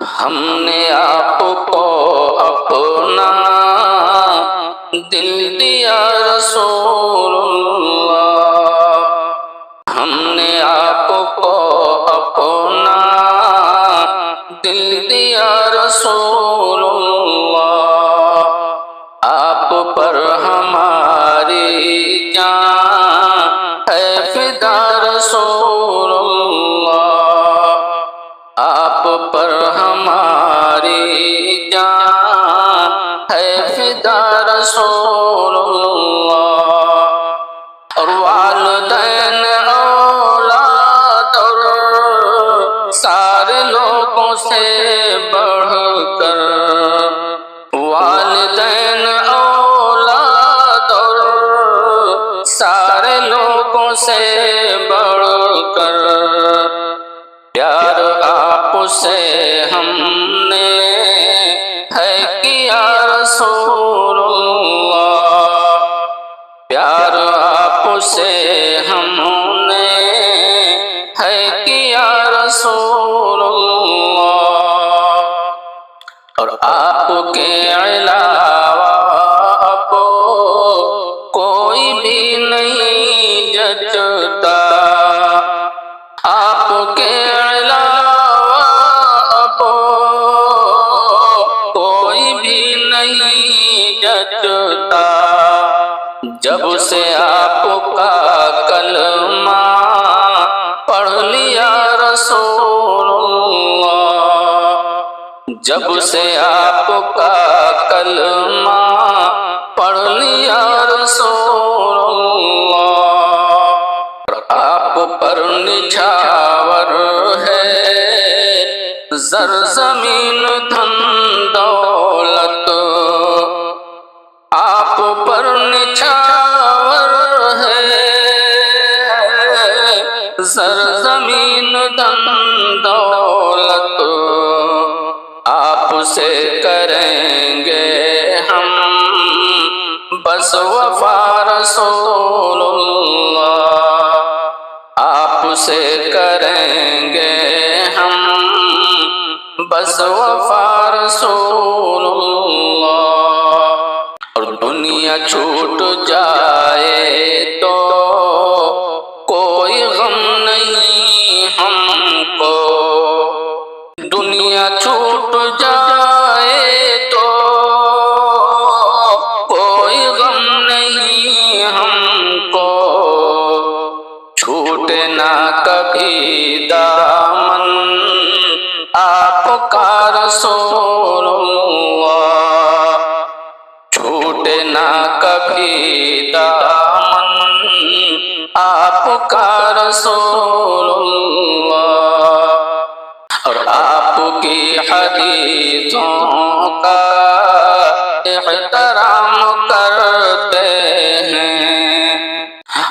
ہم نے آپ کو اپنا دل دیا رسول اللہ، ہم نے آپ کو اپنا دل دیا رسول اللہ، آپ پر ہماری جان ہے فدا رسول اللہ، آپ پر ہماری جان ہے فدا رسول اللہ، اور والدین اولاد اور سارے لوگوں سے بڑھ کر، والدین اولاد اور سارے لوگوں سے بڑھ کر، پیار آپ سے ہم نے ہے کیا رسول اللہ، پیار آپ سے ہم نے ہے کیا رسول اللہ، اور آپ کے علاوہ اب کوئی بھی نہیں جچتا، آپ کے علاوہ اب کوئی بھی نہیں جچتا، جب سے آپ کا کلمہ پڑھ لیا رسول اللہ، جب سے آپ کا کلمہ پڑھ لیا رسول اللہ، آپ پر نچھاور ہے زر زمین دھن دولت، آپ پر نچھاور ہے زر زمین دھن دولت، آپ سے کریں گے ہم بس وفا رسول اللہ، آپ سے کریں گے ہم بس وفا رسول اللہ، اور دنیا چھوٹ جائے تو کوئی غم نہیں ہم کو، دنیا چھوٹ جائے تو کوئی غم نہیں ہم کو، چھوٹے نہ کبھی دامن آپ کا رسول اللہ، چھوٹے نہ کبھی دامن آپ کا رسول اللہ، اور آپ کی حدیثوں کا احترام کرتے ہیں،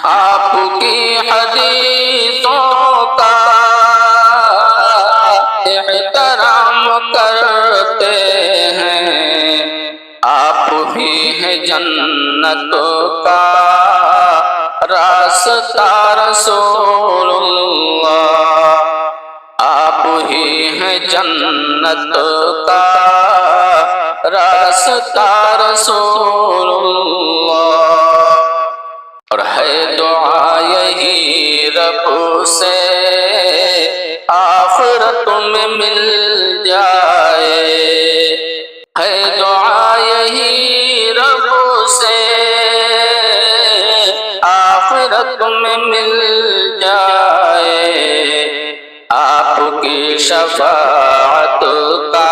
آپ کی حدیثوں کا احترام کرتے ہیں، آپ ہی ہیں جنت کا راستہ رسول اللہ، آپ ہی ہیں جنت کا راستہ رسول اللہ، اور ہے دعا یہی رب سے آخرت میں مل جائے، ہے دعا یہی رب سے آخرت میں مل جائے، آپ کی شفاعت کا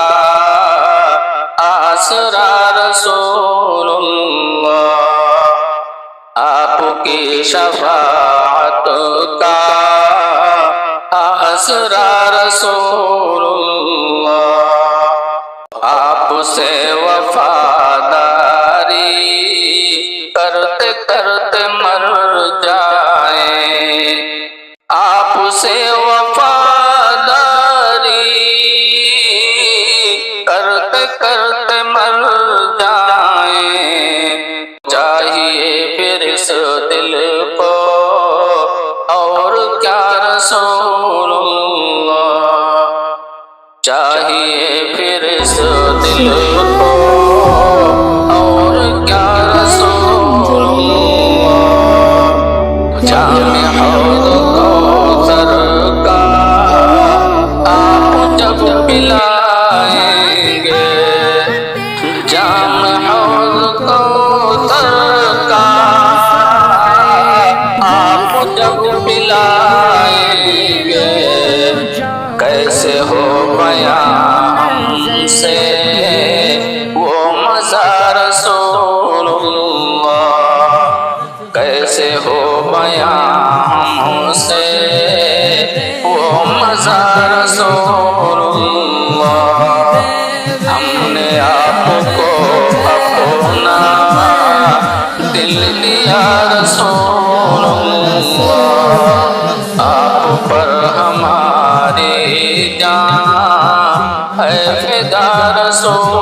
آسرا رسول اللہ، آپ کی شفاعت کا آسرا رسول اللہ، آپ سے وفاداری کرتے کرتے مر جائیں، آپ سے وفاداری کرتے کرتے مر جائیں، چاہیے پھر اس دل کو اور کیا رسول اللہ، چاہیے پھر اس دل کو اور کیا رسول اللہ، جام حوض کوثر کا آپ جب پلائیں گے، جام حوض کوثر کا آپ جب پلائیں گے، کیسے ہو بیان ہم سے وہ مزہ رسول اللہ، کیسے ہو بیان ہم سے وہ مزہ رسول اللہ، ہم نے آپ کو اپنا دل دیا رسول اللہ، آپ پر ہماری جان ہے فدا رسول